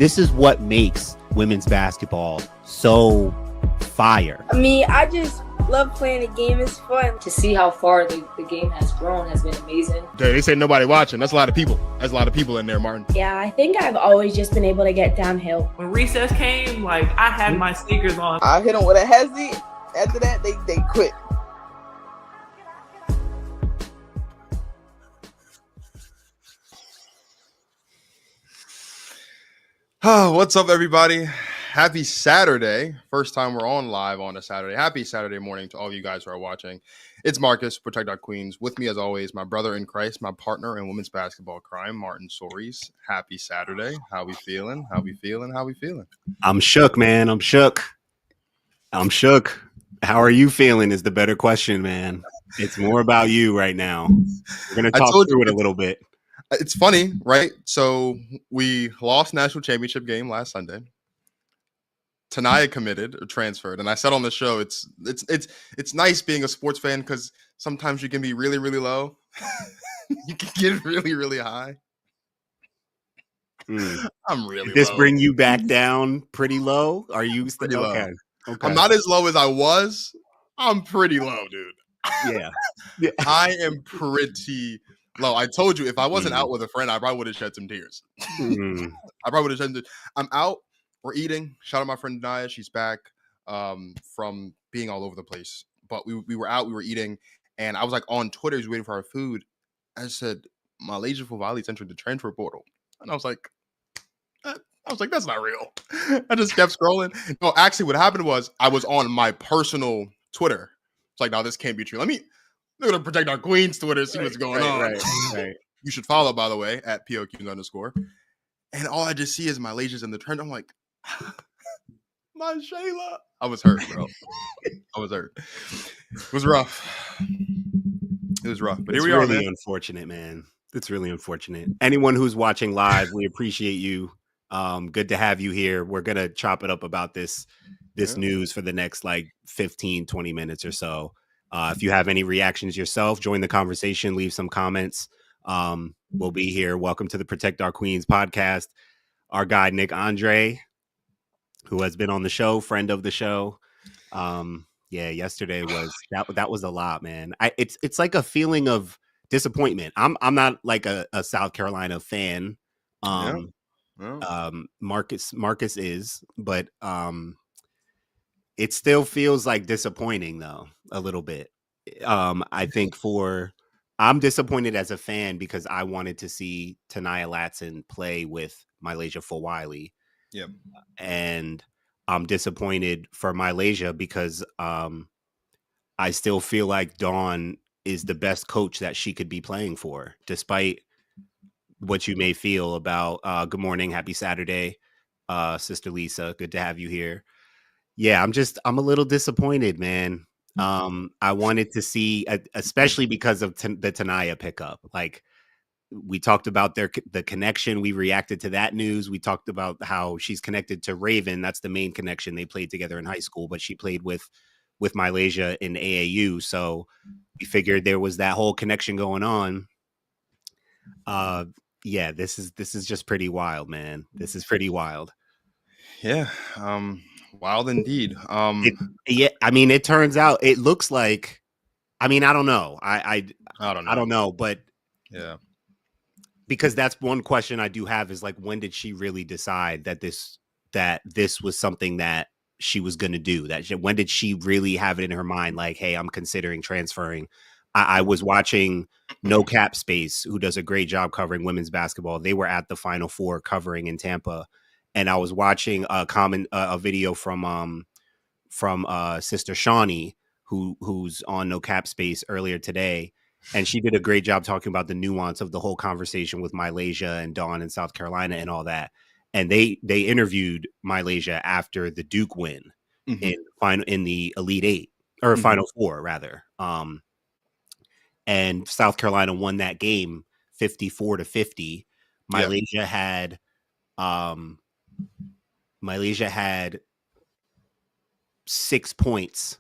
This is what makes women's basketball so fire. I mean, I just love playing the game. It's fun. To see how far the game has grown has been amazing. They say nobody watching. That's a lot of people. That's a lot of people in there, Martin. Yeah, I think I've always just been able to get downhill. When recess came, like, I had my sneakers on. I hit them with a hezzy. After that, they quit. Oh, what's up, everybody? Happy Saturday. First time we're on live on a Saturday. Happy Saturday morning to all of you guys who are watching. It's Marcus, Protect Our Queens. With me, as always, my brother in Christ, my partner in women's basketball crime, Martin Sories. Happy Saturday. How we feeling? How we feeling? How we feeling? I'm shook, man. I'm shook. How are you feeling is the better question, man. It's more about you right now. We're going to talk through it a little bit. It's funny, right? So we lost national championship game last Sunday. Ta'Niya committed or transferred, and I said on the show, it's nice being a sports fan because sometimes you can be really, really low. You can get really, really high. I'm really. Did this low. bring you back down pretty low? Are you Pretty low? Okay. I'm not as low as I was. I'm pretty low, dude. Yeah. I am pretty low. I told you if I wasn't out with a friend, I probably would have shed some tears. I probably would have shed some tears. I'm out. We're eating. Shout out my friend Naya. She's back from being all over the place. But we were out. We were eating. And I was like on Twitter. He was waiting for our food. I said, MiLaysia Fulwiley's entered the transfer portal. And I was like, that's not real. I just kept scrolling. No, actually, what happened was I was on my personal Twitter. It's like, no, this can't be true. We're going to Protect Our Queens Twitter, see what's going on. Right. You should follow, by the way, at POQs_. And all I just see is MiLaysia's in the trend. I'm like, my Shayla. I was hurt, bro. I was hurt. It was rough. But here we are, man. It's really unfortunate, man. It's really unfortunate. Anyone who's watching live, we appreciate you. Good to have you here. We're going to chop it up about this news for the next 15, 20 minutes or so. If you have any reactions yourself, join the conversation, leave some comments. We'll be here. Welcome to the Protect Our Queens podcast. Our guy, Nick Andre, who has been on the show, friend of the show. Yesterday was that was a lot, man. It's like a feeling of disappointment. I'm not like a South Carolina fan. Marcus is, but it still feels like disappointing though, a little bit. I think I'm disappointed as a fan because I wanted to see Ta'Niya Latson play with MiLaysia Fulwiley. Yep. And I'm disappointed for MiLaysia because I still feel like Dawn is the best coach that she could be playing for, despite what you may feel about good morning, happy Saturday, Sister Lisa. Good to have you here. Yeah, I'm a little disappointed, man. I wanted to see, especially because of the Ta'Niya pickup. Like we talked about the connection. We reacted to that news. We talked about how she's connected to Raven. That's the main connection. They played together in high school, but she played with MiLaysia in AAU. So we figured there was that whole connection going on. This is just pretty wild, man. This is pretty wild. Yeah. Wild indeed. It turns out it looks like, I don't know. I don't know, but yeah. Because that's one question I do have is when did she really decide that this was something that she was going to do? When did she really have it in her mind? Like, hey, I'm considering transferring. I was watching No Cap Space, who does a great job covering women's basketball. They were at the Final Four covering in Tampa. And I was watching a video from Sister Shawnee, who's on No Cap Space earlier today. And she did a great job talking about the nuance of the whole conversation with MiLaysia and Dawn in South Carolina and all that. And they interviewed MiLaysia after the Duke win in the Elite Eight or Final Four rather. And South Carolina won that game 54-50. MiLaysia had 6 points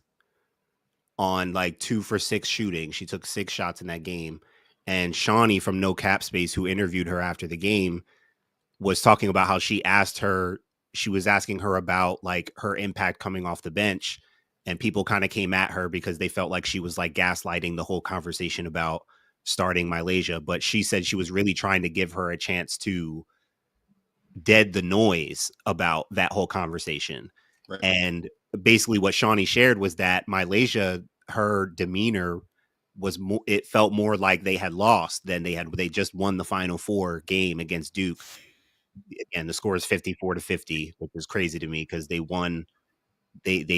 on 2 for 6 shooting. She took 6 shots in that game. And Shawnee from No Cap Space, who interviewed her after the game, was talking about how she was asking her about like her impact coming off the bench, and people kind of came at her because they felt like she was like gaslighting the whole conversation about starting MiLaysia. But she said she was really trying to give her a chance to dead the noise about that whole conversation. Right. And basically what Shawnee shared was that MiLaysia, her demeanor was it felt more like they had lost than they just won the Final Four game against Duke. Again, the score is 54-50, which is crazy to me because they won they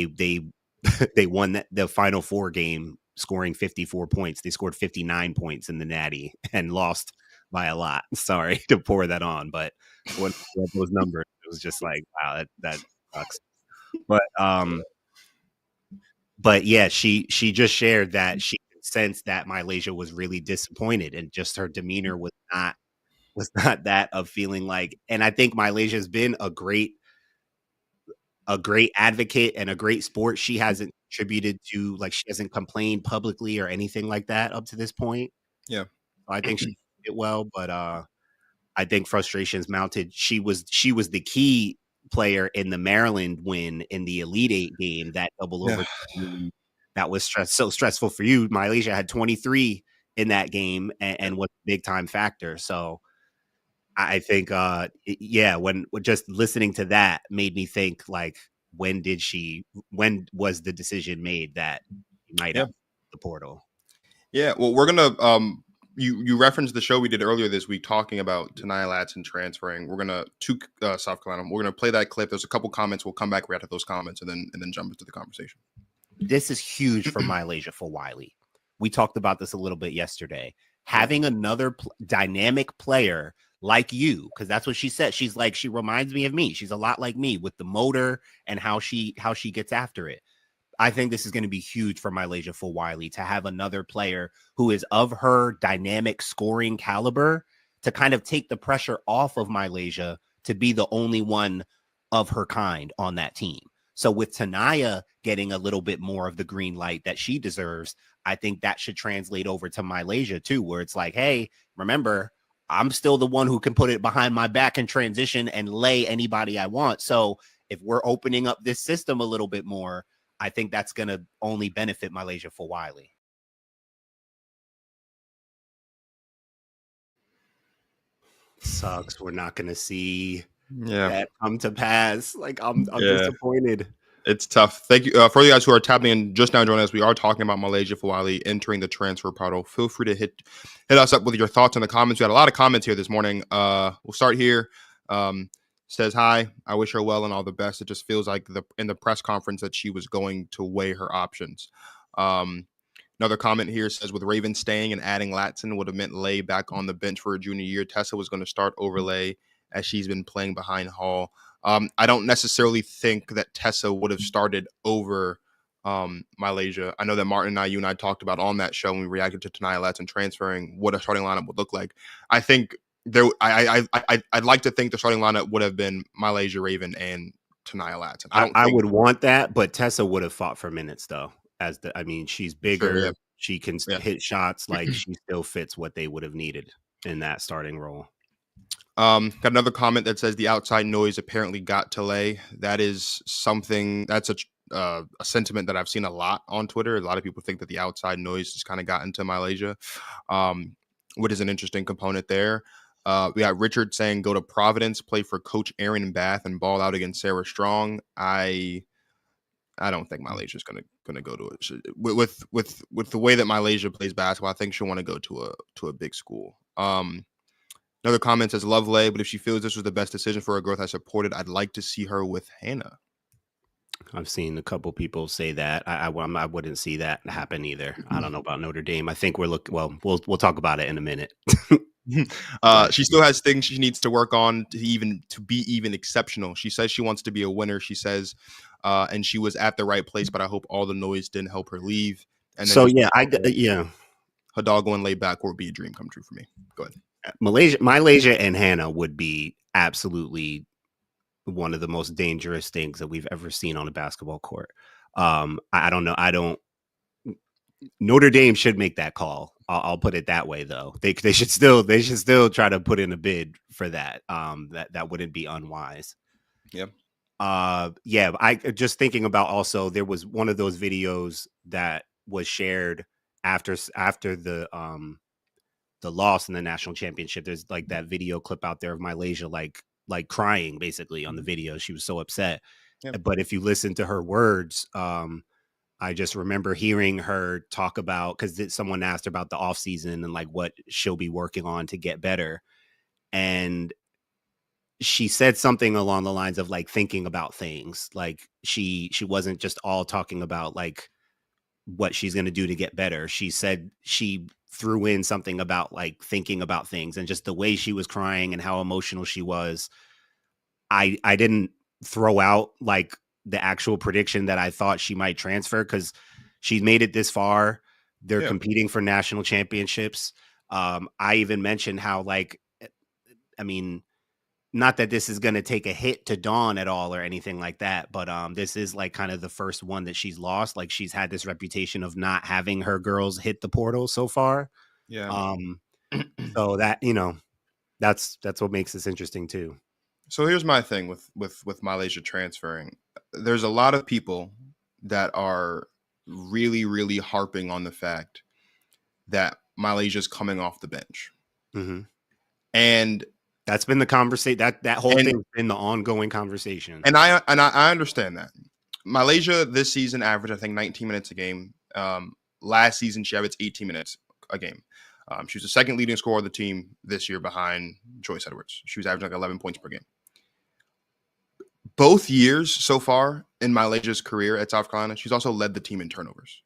won the Final Four game scoring 54 points. They scored 59 points in the Natty and lost by a lot. Sorry to pour that on, but when those numbers, it was just like, wow, that sucks. But yeah, she just shared that she could sense that MiLaysia was really disappointed, and just her demeanor was not that of feeling like. And I think MiLaysia has been a great advocate and a great sport. She hasn't contributed to, like, she hasn't complained publicly or anything like that up to this point. Yeah, I think she did well, but I think frustrations mounted. She was the key player in the Maryland win in the Elite Eight game, that double overtime. That was so stressful for you. MiLaysia had 23 in that game and was a big time factor. So I think, when just listening to that made me think, like, when was the decision made that you might have the portal? Yeah, well, we're gonna you referenced the show we did earlier this week talking about Ta'Niya Latson transferring. We're gonna to South Carolina. We're gonna play that clip. There's a couple comments. We'll come back right after those comments and then jump into the conversation. This is huge for MiLaysia Fulwiley. We talked about this a little bit yesterday. Having another dynamic player like you, because that's what she said. She's like, she reminds me of me. She's a lot like me with the motor and how she gets after it. I think this is going to be huge for MiLaysia Fulwiley to have another player who is of her dynamic scoring caliber to kind of take the pressure off of MiLaysia to be the only one of her kind on that team. So with Ta'Niya getting a little bit more of the green light that she deserves, I think that should translate over to MiLaysia too, where it's like, hey, remember, I'm still the one who can put it behind my back and transition and lay anybody I want. So if we're opening up this system a little bit more, I think that's going to only benefit MiLaysia Fulwiley. Sucks. We're not going to see that come to pass. Like, I'm disappointed. It's tough. Thank you for you guys who are tapping in just now joining us. We are talking about MiLaysia Fulwiley entering the transfer portal. Feel free to hit us up with your thoughts in the comments. We had a lot of comments here this morning. We'll start here. Says, hi, I wish her well and all the best. It just feels like in the press conference that she was going to weigh her options. Another comment here says, with Raven staying and adding Latson would have meant Lay back on the bench for her junior year. Tessa was going to start over Lay as she's been playing behind Hall. I don't necessarily think that Tessa would have started over MiLaysia. I know that Martin and you and I talked about on that show when we reacted to Ta'Niya Latson transferring what a starting lineup would look like. I think I'd like to think the starting lineup would have been MiLaysia, Raven, and Ta'Niya Latson. I would want that, but Tessa would have fought for minutes though. She's bigger. Sure, yeah. She can hit shots. Like, she still fits what they would have needed in that starting role. Got another comment that says the outside noise apparently got to Lay. That is something that's a sentiment that I've seen a lot on Twitter. A lot of people think that the outside noise has kind of gotten to MiLaysia, which is an interesting component there. We got Richard saying go to Providence, play for Coach Aaron Bath, and ball out against Sarah Strong. I don't think MiLaysia is gonna go to it with the way that MiLaysia plays basketball. I think she'll want to go to a big school. Another comment says, love Lay, but if she feels this was the best decision for her growth, I support it. I'd like to see her with Hannah. I've seen a couple people say that. I wouldn't see that happen either. I don't know about Notre Dame. I think we'll talk about it in a minute. She still has things she needs to work on to be even exceptional. She says she wants to be a winner. She says, and she was at the right place, but I hope all the noise didn't help her leave. And then Hidalgo and Lay back would be a dream come true for me. Go ahead. MiLaysia and Hannah would be absolutely one of the most dangerous things that we've ever seen on a basketball court. I don't know. Notre Dame should make that call. I'll put it that way, though. They should still try to put in a bid for that. That wouldn't be unwise. Yep. Yeah. I just thinking about also there was one of those videos that was shared after the loss in the national championship. There's like that video clip out there of MiLaysia like crying basically on the video. She was so upset. Yep. But if you listen to her words, I just remember hearing her talk about, because someone asked her about the off season and like what she'll be working on to get better. And she said something along the lines of like thinking about things. Like she wasn't just all talking about like what she's going to do to get better. She said she threw in something about like thinking about things, and just the way she was crying and how emotional she was. I didn't throw out like the actual prediction that I thought she might transfer, because she's made it this far. They're competing for national championships. I even mentioned how like, I mean, not that this is going to take a hit to Dawn at all or anything like that, but this is like kind of the first one that she's lost. Like she's had this reputation of not having her girls hit the portal so far. Yeah. So that, you know, that's what makes this interesting too. So here's my thing with MiLaysia transferring. There's a lot of people that are really, really harping on the fact that MiLaysia's coming off the bench. Mm-hmm. And that's been the conversation. That whole thing's been the ongoing conversation. And I understand that. MiLaysia this season averaged, I think, 19 minutes a game. Last season, she averaged 18 minutes a game. She was the second leading scorer of the team this year behind Joyce Edwards. She was averaging like 11 points per game. Both years so far in MiLaysia's career at South Carolina, she's also led the team in turnovers.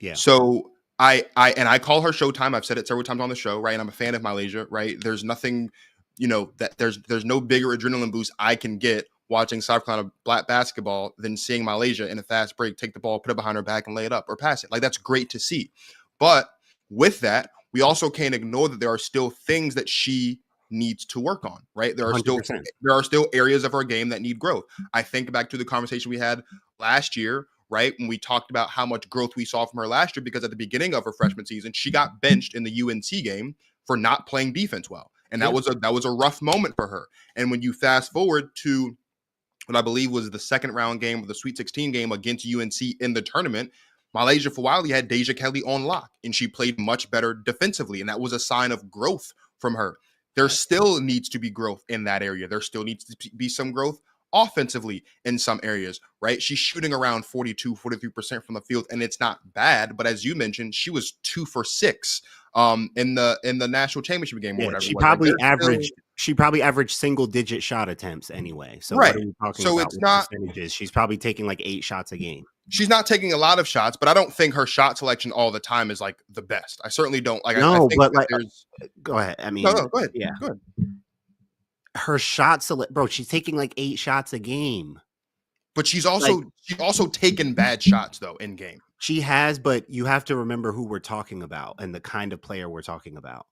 Yeah. So I call her Showtime. I've said it several times on the show, right? And I'm a fan of MiLaysia, right? There's nothing, you know, that there's no bigger adrenaline boost I can get watching South Carolina black basketball than seeing MiLaysia in a fast break take the ball, put it behind her back, and lay it up or pass it. Like, that's great to see. But with that, we also can't ignore that there are still things that she needs to work on, right? There are 100%. still areas of her game that need growth. I think back to the conversation we had last year, right? When we talked about how much growth we saw from her last year, because at the beginning of her freshman season, she got benched in the UNC game for not playing defense well. And that was a rough moment for her. And when you fast forward to what I believe was the second round game of the Sweet 16 game against UNC in the tournament, MiLaysia Fulwiley had Deja Kelly on lock, and she played much better defensively. And that was a sign of growth from her. There still needs to be growth in that area. There still needs to be some growth offensively in some areas, right? She's shooting around 42, 43% from the field, and it's not bad. But as you mentioned, she was 2 for 6 in the national championship game or whatever. She probably averaged single digit shot attempts anyway. So right. What are we talking so about it's not percentages? She's probably taking like 8 shots a game. She's not taking a lot of shots, but I don't think her shot selection all the time is like the best. I certainly don't. Like, no, I think but like, there's. Go ahead. I mean, no, go ahead. Yeah, go ahead. Her shot select, bro. She's taking like 8 shots a game. But she's also taken bad shots though in game. She has, but you have to remember who we're talking about and the kind of player we're talking about.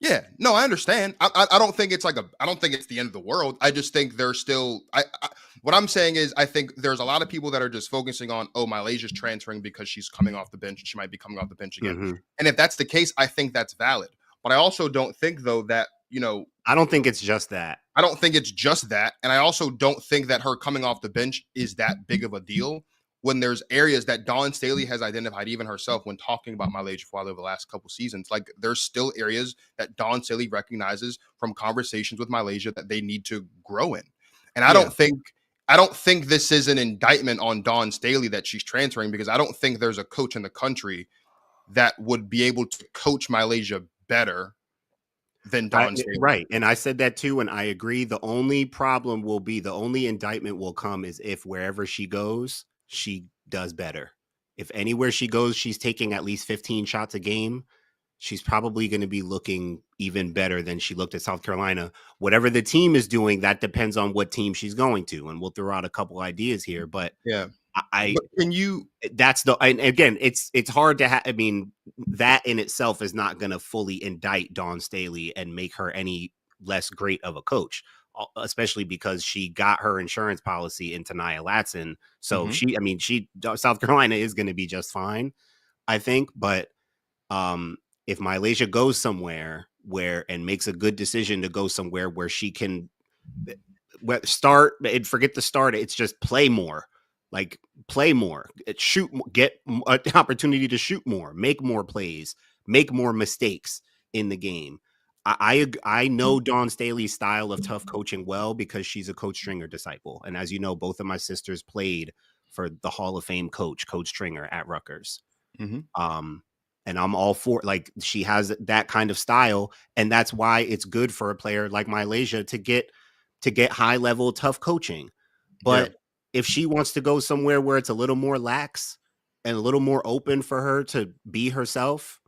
Yeah, no, I understand. I don't think it's I don't think it's the end of the world. I just think there's still, what I'm saying is, I think there's a lot of people that are just focusing on, oh, MiLaysia's transferring because she's coming off the bench and she might be coming off the bench again. Mm-hmm. And if that's the case, I think that's valid. But I also don't think though that, you know, I don't think it's just that. I don't think it's just that. And I also don't think that her coming off the bench is that big of a deal when there's areas that Dawn Staley has identified even herself when talking about MiLaysia Fulwiley over the last couple seasons. Like, there's still areas that Dawn Staley recognizes from conversations with MiLaysia that they need to grow in. And I don't think this is an indictment on Dawn Staley that she's transferring, because I don't think there's a coach in the country that would be able to coach MiLaysia better than Dawn Staley. Right. And I said that too, and I agree. The only problem will be, the only indictment will come is if wherever she goes, she does better. If anywhere she goes, she's taking at least 15 shots a game, she's probably going to be looking even better than she looked at South Carolina. Whatever the team is doing, that depends on what team she's going to. And we'll throw out a couple ideas here, but yeah, and again, it's hard to I mean, that in itself is not going to fully indict Dawn Staley and make her any less great of a coach, especially because she got her insurance policy in Ta'Niya Latson. So South Carolina is going to be just fine. I think. But if MiLaysia goes somewhere and makes a good decision to go somewhere where she can start and forget the start, it's just play more, like play more, shoot, get an opportunity to shoot more, make more plays, make more mistakes in the game. I know Dawn Staley's style of tough coaching well because she's a Coach Stringer disciple. And as you know, both of my sisters played for the Hall of Fame Coach Stringer at Rutgers. And I'm all for, like, she has that kind of style. And that's why it's good for a player like MiLaysia to get high level tough coaching. But if she wants to go somewhere where it's a little more lax and a little more open for her to be herself,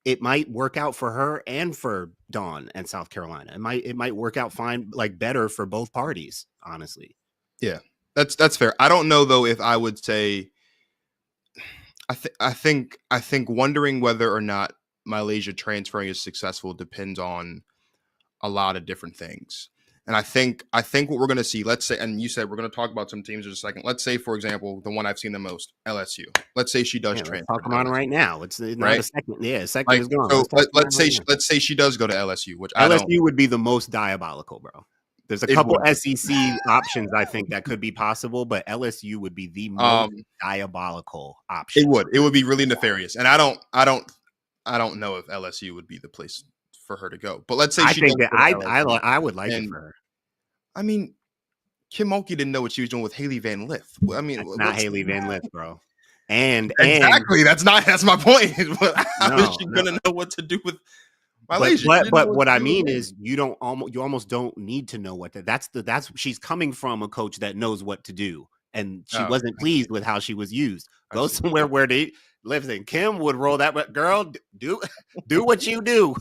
it might work out for her and for Dawn and South Carolina. It might work out fine, like better for both parties, honestly. Yeah, that's fair. I don't know though if I would say. I think wondering whether or not MiLaysia transferring is successful depends on a lot of different things. And I think what we're going to see, let's say, and you said we're going to talk about some teams in a second. Let's say, for example, the one I've seen the most, LSU. Let's say she does transfer. Talk about it right now. It's not right? a second. Yeah, a second is gone. So let's say she does go to LSU, which LSU would be the most diabolical, bro. There's a couple SEC options I think that could be possible, but LSU would be the most diabolical option. It would be really nefarious, and I don't know if LSU would be the place for her to go. But let's say I would like it for her. I mean, Kim Mulkey didn't know what she was doing with Haley Van Lith. I mean, that's not Haley Van Lith, bro. And exactly, that's my point. How is she gonna know what to do with MiLaysia? But what I mean is, you almost don't need to know what that's she's coming from a coach that knows what to do, and she wasn't pleased with how she was used. Go somewhere where they listen. Kim would roll that, but girl, do what you do,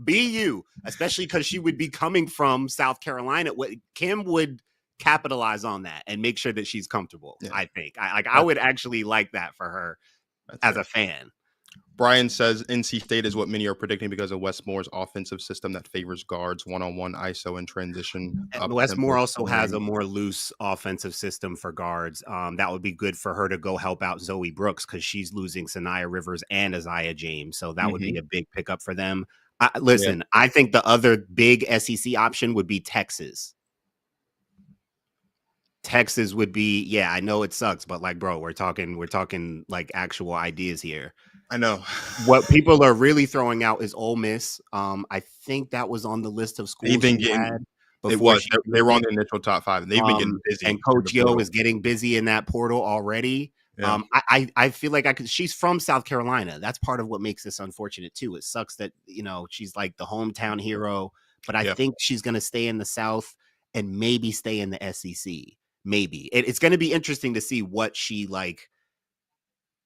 be you. Especially because she would be coming from South Carolina. Kim would capitalize on that and make sure that she's comfortable. Yeah. I think I would actually like that for her as a fan. Brian says NC State is what many are predicting because of Westmore's offensive system that favors guards, one-on-one ISO and transition. And Westmore also has a more loose offensive system for guards. That would be good for her to go help out Zoe Brooks because she's losing Sanaya Rivers and Isaiah James. So that would be a big pickup for them. I think the other big SEC option would be Texas. Texas would be, I know it sucks, but like, bro, we're talking like actual ideas here. I know. What people are really throwing out is Ole Miss. I think that was on the list of schools. They were on the initial top 5, and they've been getting busy. And Coach Yo is getting busy in that portal already. Yeah. I feel like she's from South Carolina. That's part of what makes this unfortunate too. It sucks that, she's like the hometown hero, but I think she's going to stay in the South and maybe stay in the SEC. Maybe it's going to be interesting to see what she's going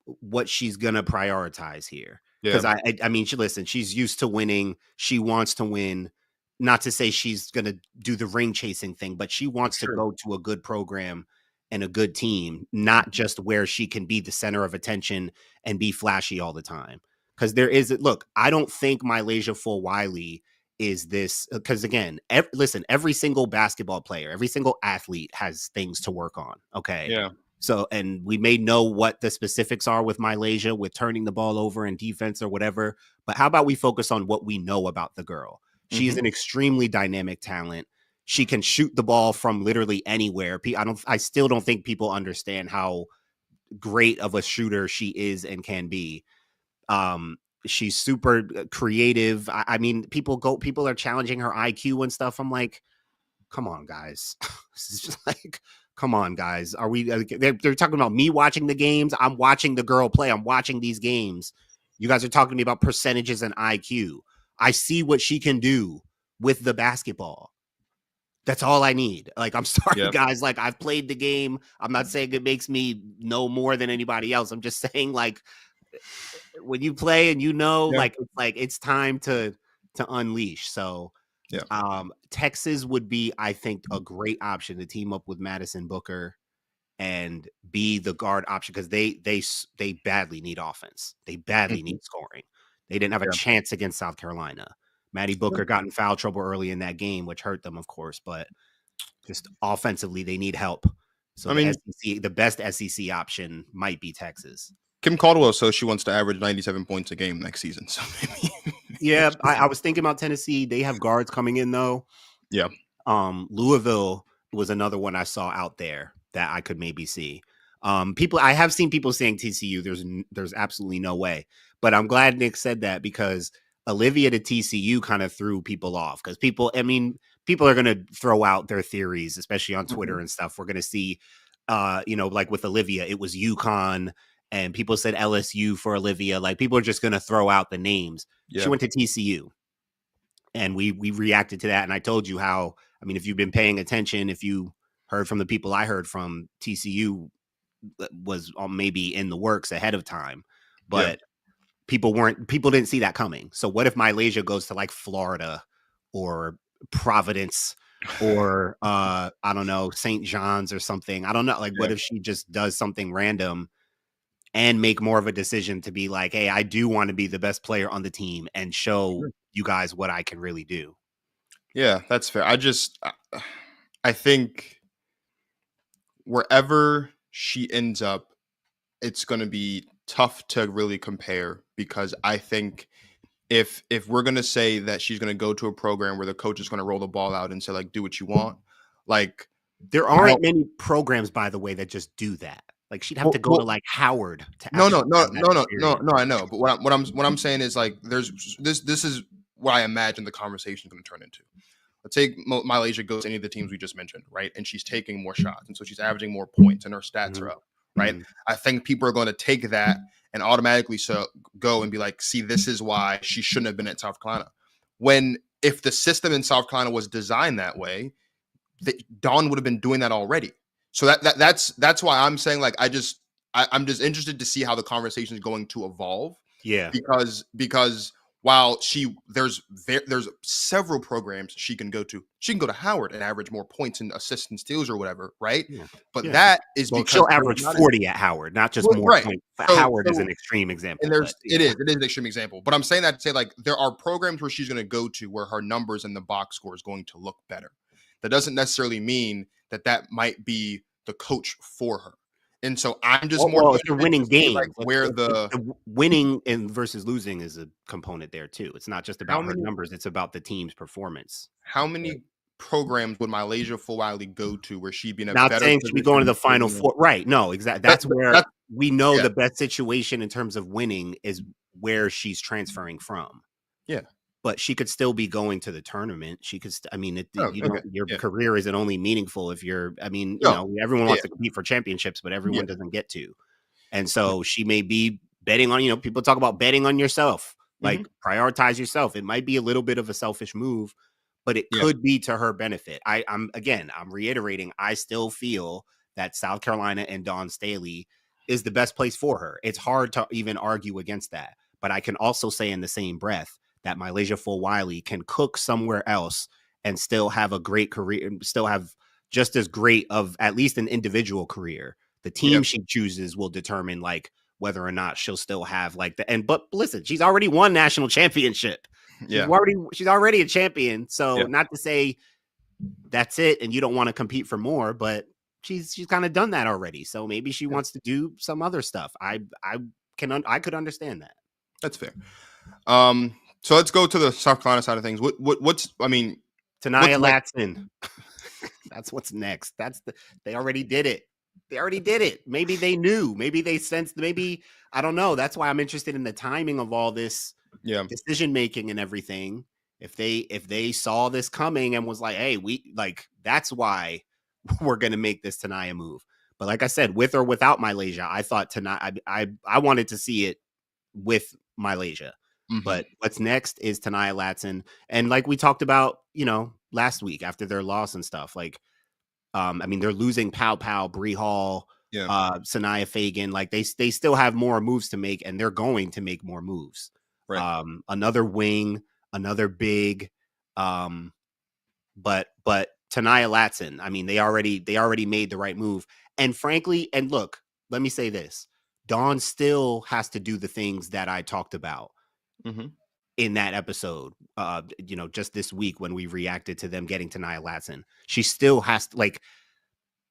to prioritize here. Because I mean, she's used to winning. She wants to win. Not to say she's going to do the ring chasing thing, but she wants to go to a good program and a good team, not just where she can be the center of attention and be flashy all the time. Because I don't think MiLaysia Fulwiley is this, because again, every single basketball player, every single athlete has things to work on. Okay. Yeah. So, and we may know what the specifics are with MiLaysia, with turning the ball over in defense or whatever, but how about we focus on what we know about the girl? She's an extremely dynamic talent. She can shoot the ball from literally anywhere. I still don't think people understand how great of a shooter she is and can be. She's super creative. I mean, people are challenging her IQ and stuff. I'm like, come on, guys. This is just like, come on, guys. Are we? They're talking about me watching the games. I'm watching the girl play. I'm watching these games. You guys are talking to me about percentages and IQ. I see what she can do with the basketball. That's all I need. Like, I'm sorry, guys. Like, I've played the game. I'm not saying it makes me know more than anybody else. I'm just saying, like, when you play and it's time to unleash. So Texas would be, I think, a great option to team up with Madison Booker and be the guard option, because they badly need offense. They badly need scoring. They didn't have a chance against South Carolina. Maddie Booker got in foul trouble early in that game, which hurt them, of course, but just offensively, they need help. So I mean, the best SEC option might be Texas. Kim Caldwell says she wants to average 97 points a game next season. So maybe. Yeah, I was thinking about Tennessee. They have guards coming in though. Yeah. Louisville was another one I saw out there that I could maybe see. I have seen people saying TCU. There's absolutely no way. But I'm glad Nick said that because Olivia to TCU kind of threw people off because people are going to throw out their theories, especially on Twitter and stuff. We're going to see, like with Olivia, it was UConn and people said LSU for Olivia. Like people are just going to throw out the names. Yeah. She went to TCU and we reacted to that. And I told you how, if you've been paying attention, if you heard from the people I heard from, TCU was maybe in the works ahead of time, but people didn't see that coming. So what if MiLaysia goes to like Florida or Providence or I don't know, St. John's or something? I don't know. Like, what if she just does something random and make more of a decision to be like, hey, I do want to be the best player on the team and show you guys what I can really do. Yeah, that's fair. I think wherever she ends up, it's going to be tough to really compare because I think if we're going to say that she's going to go to a program where the coach is going to roll the ball out and say, like, do what you want, like, there aren't many programs, by the way, that just do that. Like she'd have to go to like Howard. No, I know. But what I'm saying is like, there's this is what I imagine the conversation is going to turn into. Let's say MiLaysia goes to any of the teams we just mentioned, right? And she's taking more shots. And so she's averaging more points and her stats are up, right? I think people are going to take that and automatically go and be like, see, this is why she shouldn't have been at South Carolina. If the system in South Carolina was designed that way, Dawn would have been doing that already. So that's why I'm saying, like, I'm just interested to see how the conversation is going to evolve. Yeah. Because while there's several programs she can go to. She can go to Howard and average more points and assists and steals or whatever, right? Yeah. But that is because she'll average 40 at Howard, not just more points. Howard is an extreme example. And it is an extreme example. But I'm saying that to say, like, there are programs where she's going to go to where her numbers in the box score is going to look better. That doesn't necessarily mean that might be the coach for her. And so I'm just if you're winning games, like where the winning and versus losing is a component there too. It's not just about her numbers; it's about the team's performance. How many programs would MiLaysia Fulwiley go to where she'd be in a not better saying she'd be going to the Final Four, right? No, exactly. That's where we know the best situation in terms of winning is where she's transferring from. Yeah. But she could still be going to the tournament. She could, your career isn't only meaningful if you're, everyone wants to compete for championships, but everyone doesn't get to. And so she may be betting on, people talk about betting on yourself, like prioritize yourself. It might be a little bit of a selfish move, but it could be to her benefit. I'm reiterating, I still feel that South Carolina and Dawn Staley is the best place for her. It's hard to even argue against that. But I can also say in the same breath that MiLaysia Fulwiley can cook somewhere else and still have a great career, and still have just as great of at least an individual career. The team she chooses will determine like whether or not she'll still have like but listen, she's already won national championship. Yeah. She's already a champion. So not to say that's it and you don't want to compete for more, but she's kind of done that already. So maybe she wants to do some other stuff. I could understand that. That's fair. So let's go to the South Carolina side of things. Ta'Niya Latson. That's what's next. They already did it. Maybe they knew. Maybe they sensed. Maybe I don't know. That's why I'm interested in the timing of all this decision making and everything. If they saw this coming and was like, hey, that's why we're gonna make this Ta'Niya move. But like I said, with or without MiLaysia, I thought Ta'Niya. I wanted to see it with MiLaysia. But what's next is Ta'Niya Latson. And like we talked about, last week after their loss and stuff, like, they're losing Pow, Bree Hall, Sanaya Fagan. Like they still have more moves to make and they're going to make more moves. Right. Another wing, another big, but Ta'Niya Latson, they already made the right move. And frankly, and look, let me say this, Dawn still has to do the things that I talked about. In that episode, just this week when we reacted to them getting Ta'Niya Latson, she still has to,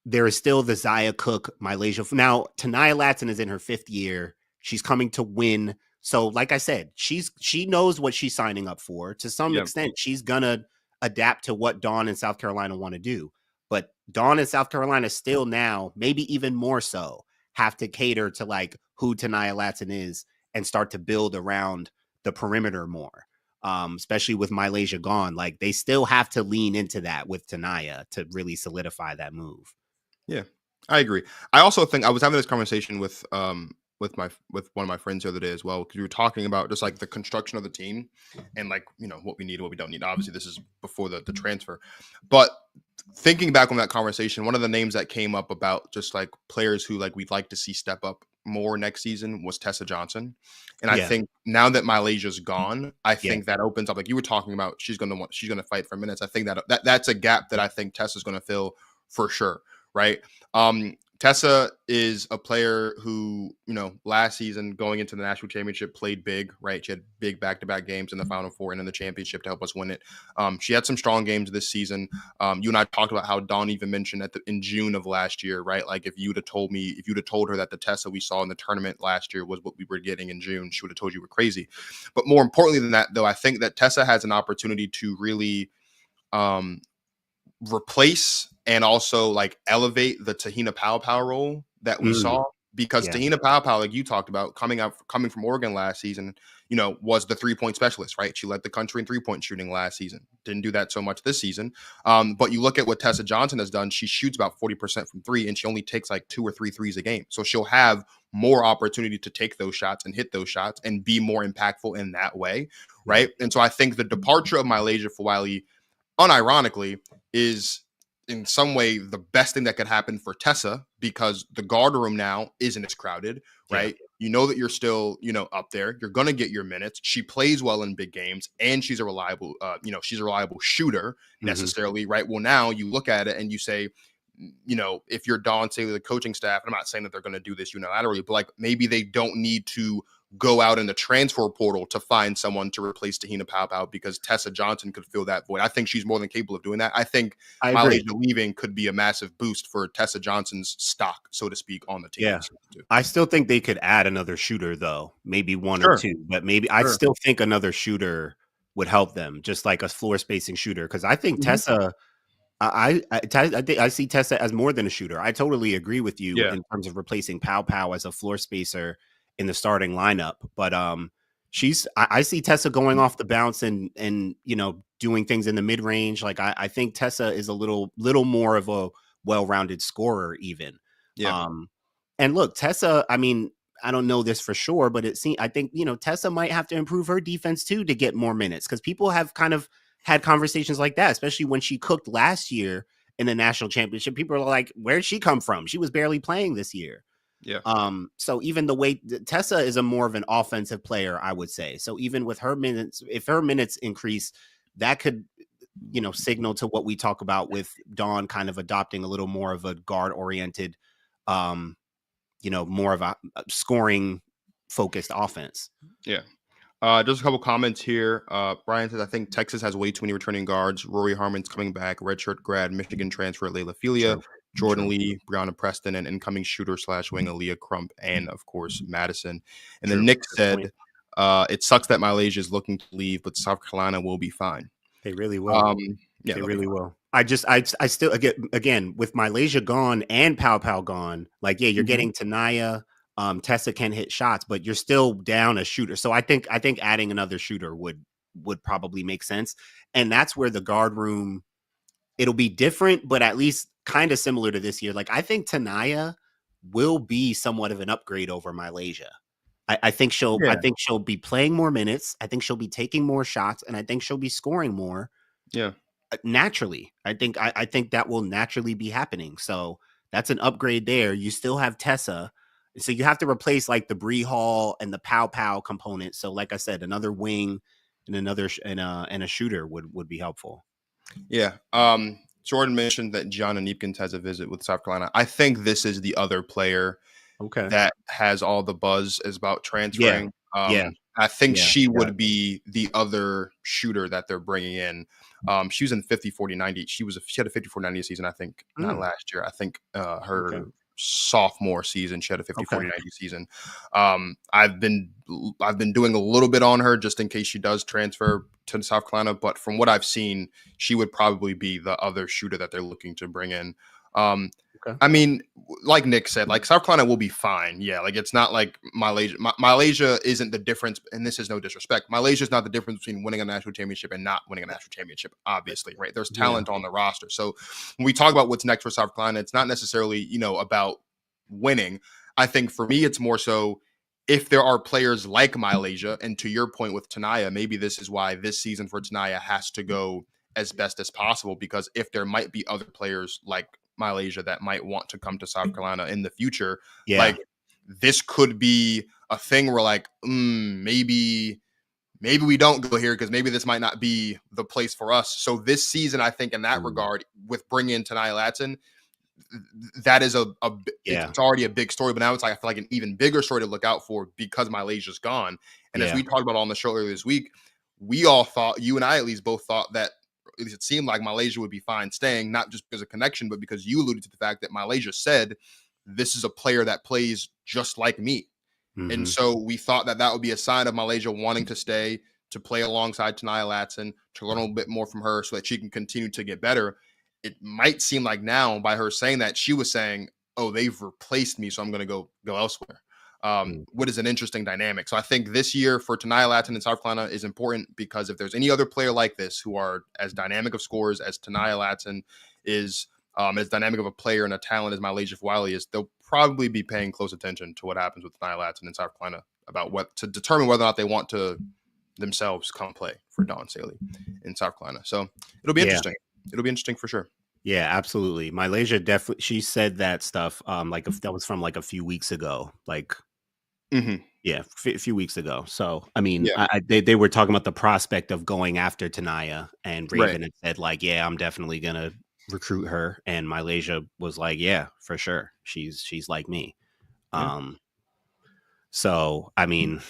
there is still the Zaya Cook, MiLaysia. Now, Ta'Niya Latson is in her 5th year. She's coming to win. So, like I said, she knows what she's signing up for. To some extent, she's gonna adapt to what Dawn and South Carolina want to do. But Dawn and South Carolina still now, maybe even more so, have to cater to like who Ta'Niya Latson is and start to build around the perimeter more. Especially with MiLaysia gone, like they still have to lean into that with Ta'Niya to really solidify that move. Yeah, I agree. I also think I was having this conversation with one of my friends the other day as well, because we were talking about just like the construction of the team and like, you know, what we need and what we don't need. Obviously, this is before the transfer, but thinking back on that conversation, one of the names that came up about just like players who like we'd like to see step up more next season was Tessa Johnson. And I think now that MiLaysia's gone, I think that opens up, like you were talking about, she's going to fight for minutes. I think that's a gap that I think Tessa's going to fill for sure. Right. Tessa is a player who, you know, last season going into the national championship played big, right? She had big back-to-back games in the Final Four and in the championship to help us win it. She had some strong games this season. You and I talked about how Dawn even mentioned in June of last year, right? Like if you'd have told her that the Tessa we saw in the tournament last year was what we were getting in June, she would have told you we're crazy. But more importantly than that, though, I think that Tessa has an opportunity to really replace and also like elevate the Te-Hina Paopao role that we saw, because Te-Hina Paopao, like you talked about, coming from Oregon last season, you know, was the 3-point specialist, right? She led the country in 3-point shooting last season. Didn't do that so much this season. But you look at what Tessa Johnson has done. She shoots about 40% from 3, and she only takes like 2 or 3 threes a game. So she'll have more opportunity to take those shots and hit those shots and be more impactful in that way, right? And so I think the departure of MiLaysia Fulwiley, unironically, is in some way the best thing that could happen for Tessa, because the guard room now isn't as crowded, right? You know that you're still, you know, up there. You're going to get your minutes. She plays well in big games, and she's a reliable, she's a reliable shooter necessarily, right? Well, now you look at it and you say, you know, if you're Dawn, say the coaching staff, I'm not saying that they're going to do this unilaterally, but like maybe they don't need to go out in the transfer portal to find someone to replace Te-Hina Paopao, because Tessa Johnson could fill that void. I think she's more than capable of doing that. I think MiLaysia leaving could be a massive boost for Tessa Johnson's stock, so to speak, on the team. Yeah. I still think they could add another shooter, though, maybe one or two, but maybe I still think another shooter would help them, just like a floor spacing shooter. Because I think Tessa, I think I see Tessa as more than a shooter. I totally agree with you in terms of replacing Paopao as a floor spacer in the starting lineup, but I see Tessa going off the bounce and you know, doing things in the mid range. Like I think Tessa is a little more of a well-rounded scorer even. And look, Tessa, I mean, I don't know this for sure, but I think, you know, Tessa might have to improve her defense too to get more minutes, because people have kind of had conversations like that, especially when she cooked last year in the national championship. People are like, where'd she come from? She was barely playing this year. So even the way Tessa is a more of an offensive player, I would say. So even with her minutes, if her minutes increase, that could, you know, signal to what we talk about with Dawn kind of adopting a little more of a guard oriented, you know, more of a scoring focused offense. Just a couple comments here. Brian says, I think Texas has way too many returning guards. Rory Harmon's coming back, redshirt grad, Michigan transfer, Layla Filia, Jordan Lee, Brianna Preston, and incoming shooter / wing Aaliyah Crump, and of course Madison. And then Nick said, it sucks that MiLaysia is looking to leave, but South Carolina will be fine. They really will. They really will. I still again with MiLaysia gone and Paopao gone, like you're getting Ta'Niya. Tessa can hit shots, but you're still down a shooter. So I think adding another shooter would probably make sense. And that's where the guard room, it'll be different, but at least kind of similar to this year. Like I think Ta'Niya will be somewhat of an upgrade over MiLaysia. I think she'll be playing more minutes. I think she'll be taking more shots, and I think she'll be scoring more. Naturally. I think that will naturally be happening. So that's an upgrade there. You still have Tessa. So you have to replace like the Bree Hall and the Paopao component. So like I said, another wing and and a shooter would be helpful. Jordan mentioned that Gianna Neepkins has a visit with South Carolina. I think this is the other player that has all the buzz is about transferring. I think she would be the other shooter that they're bringing in. She was in 50, 40, 90. She had a 50, 40, 90 season, I think, not last year. I think sophomore season. She had a 50, Okay. 40, 90 season. I've been doing a little bit on her just in case she does transfer to South Carolina. But from what I've seen, she would probably be the other shooter that they're looking to bring in. Okay. I mean, like Nick said, like South Carolina will be fine. Yeah, like it's not like MiLaysia. MiLaysia isn't the difference, and this is no disrespect. MiLaysia is not the difference between winning a national championship and not winning a national championship. Obviously, right? There's talent on the roster. So when we talk about what's next for South Carolina, it's not necessarily about winning. I think for me, it's more so if there are players like MiLaysia, and to your point with Ta'Niya, maybe this is why this season for Ta'Niya has to go as best as possible, because if there might be other players like MiLaysia that might want to come to South Carolina in the future, like this could be a thing where like maybe we don't go here because maybe this might not be the place for us. So this season, I think in that regard, with bringing in Ta'Niya Latson, that is it's already a big story, but now it's like I feel like an even bigger story to look out for because MiLaysia's gone. And as we talked about on the show earlier this week, we all thought, you and I at least both thought that, at least it seemed like MiLaysia would be fine staying, not just because of connection, but because you alluded to the fact that MiLaysia said, this is a player that plays just like me. Mm-hmm. And so we thought that would be a sign of MiLaysia wanting to stay, to play alongside Ta'Niya Latson, to learn a little bit more from her so that she can continue to get better. It might seem like now by her saying that, she was saying, oh, they've replaced me, so I'm going to go elsewhere. What is an interesting dynamic. So I think this year for Ta'Niya Latson in South Carolina is important because if there's any other player like this who are as dynamic of scores as Ta'Niya Latson is, as dynamic of a player and a talent as MiLaysia Fulwiley is, they'll probably be paying close attention to what happens with Ta'Niya Latson in South Carolina about to determine whether or not they want to themselves come play for Dawn Staley in South Carolina. So it'll be interesting. It'll be interesting for sure. Yeah, absolutely. MiLaysia definitely, she said that stuff. Like if that was from like a few weeks ago, like, a few weeks ago. So, I mean, they were talking about the prospect of going after Ta'Niya, and Raven had said like, yeah, I'm definitely going to recruit her. And MiLaysia was like, yeah, for sure. She's like me. So, I mean,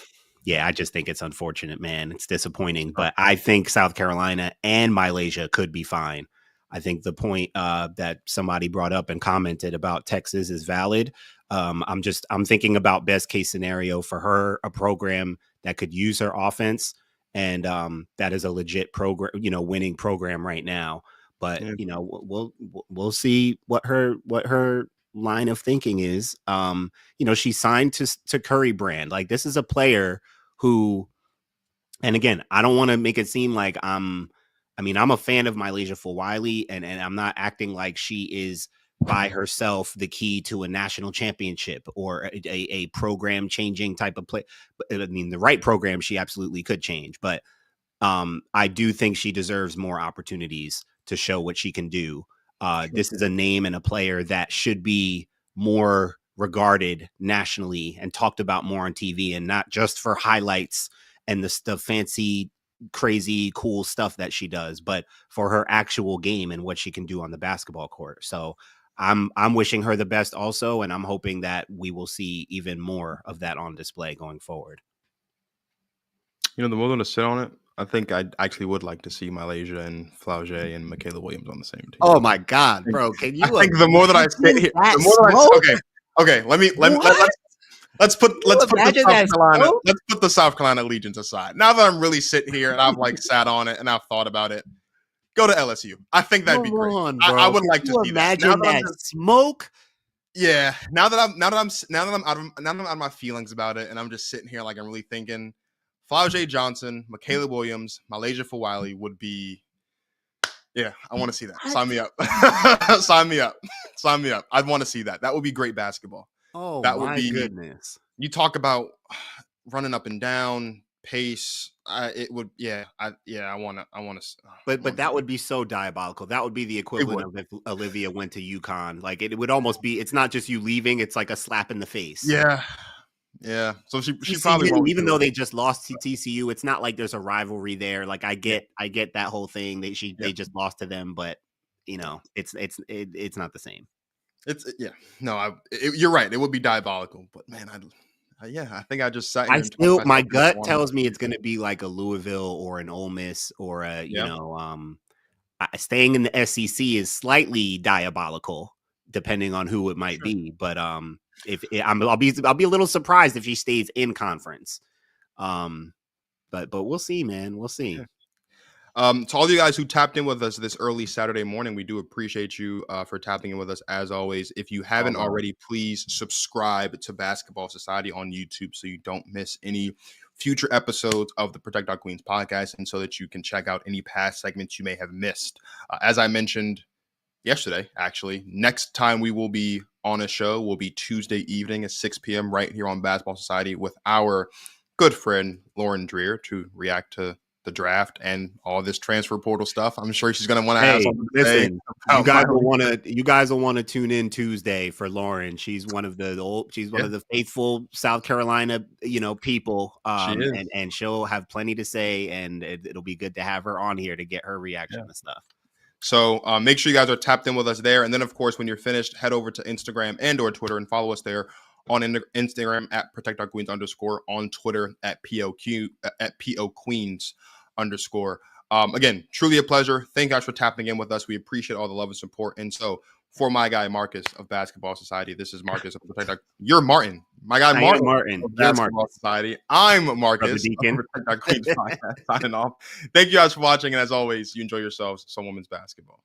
yeah, I just think it's unfortunate, man. It's disappointing, but I think South Carolina and MiLaysia could be fine. I think the point that somebody brought up and commented about Texas is valid. I'm thinking about best case scenario for her, a program that could use her offense. And that is a legit program, winning program right now. But, we'll see what her line of thinking is. She signed to Curry Brand. Like, this is a player who, and again, I don't want to make it seem like I'm a fan of MiLaysia Fulwiley, and I'm not acting like she is by herself the key to a national championship or a program changing type of play. But I mean, the right program, she absolutely could change. But I do think she deserves more opportunities to show what she can do. This is a name and a player that should be more regarded nationally and talked about more on TV, and not just for highlights and the fancy, crazy, cool stuff that she does, but for her actual game and what she can do on the basketball court. So I'm wishing her the best also, and I'm hoping that we will see even more of that on display going forward. The more than to sit on it, I think I actually would like to see MiLaysia and Flau'jae and Michaela Williams on the same team. Oh my God, bro! Can you? I think the more that I sit here, the more that okay. Let's put the South Carolina allegiance aside. Now that I'm really sitting here and I've like sat on it and I've thought about it, go to LSU. I think that'd be great. I would like to see that. Imagine that smoke. Yeah. Now that I'm out of my feelings about it, and I'm just sitting here like I'm really thinking, Flau'jae Johnson, Michaela Williams, MiLaysia Fulwiley would be. Yeah, I want to see that. Sign me up. Sign me up. Sign me up. I'd want to see that. That would be great basketball. Oh, that would be goodness. You talk about running up and down, pace. It would. I want to. But that would be so diabolical. That would be the equivalent of if Olivia went to UConn. Like it would almost be. It's not just you leaving. It's like a slap in the face. Yeah. Yeah. So she probably won't, even though they just lost to TCU. It's not like there's a rivalry there. Like I get that whole thing. They just lost to them, but it's not the same. You're right. It would be diabolical, but man, I think I just sat. My gut tells me it's going to be like a Louisville or an Ole Miss or a staying in the SEC is slightly diabolical depending on who it might be. But if I'll be a little surprised if she stays in conference. But we'll see, man. We'll see. To all of you guys who tapped in with us this early Saturday morning, we do appreciate you for tapping in with us as always. If you haven't already, please subscribe to Basketball Society on YouTube so you don't miss any future episodes of the Protect Our Queens podcast, and so that you can check out any past segments you may have missed. As I mentioned yesterday, actually, next time we will be on a show will be Tuesday evening at 6 p.m. right here on Basketball Society with our good friend Lauren Dreer to react to the draft and all this transfer portal stuff. I'm sure she's going to want to have something to say. You guys will want to tune in Tuesday for Lauren. She's one of the faithful South Carolina, people. And she'll have plenty to say, and it'll be good to have her on here to get her reaction to stuff. So make sure you guys are tapped in with us there. And then, of course, when you're finished, head over to Instagram and or Twitter and follow us there on Instagram at @ProtectOurQueens_, on Twitter at POQueens_. Again, truly a pleasure. Thank you guys for tapping in with us. We appreciate all the love and support. And so for my guy, Marcus of Basketball Society, this is Marcus of You're Martin. My guy, Martin. Of Basketball Society. I'm Marcus of Protect Our Queens podcast, signing off. Thank you guys for watching. And as always, you enjoy yourselves some women's basketball.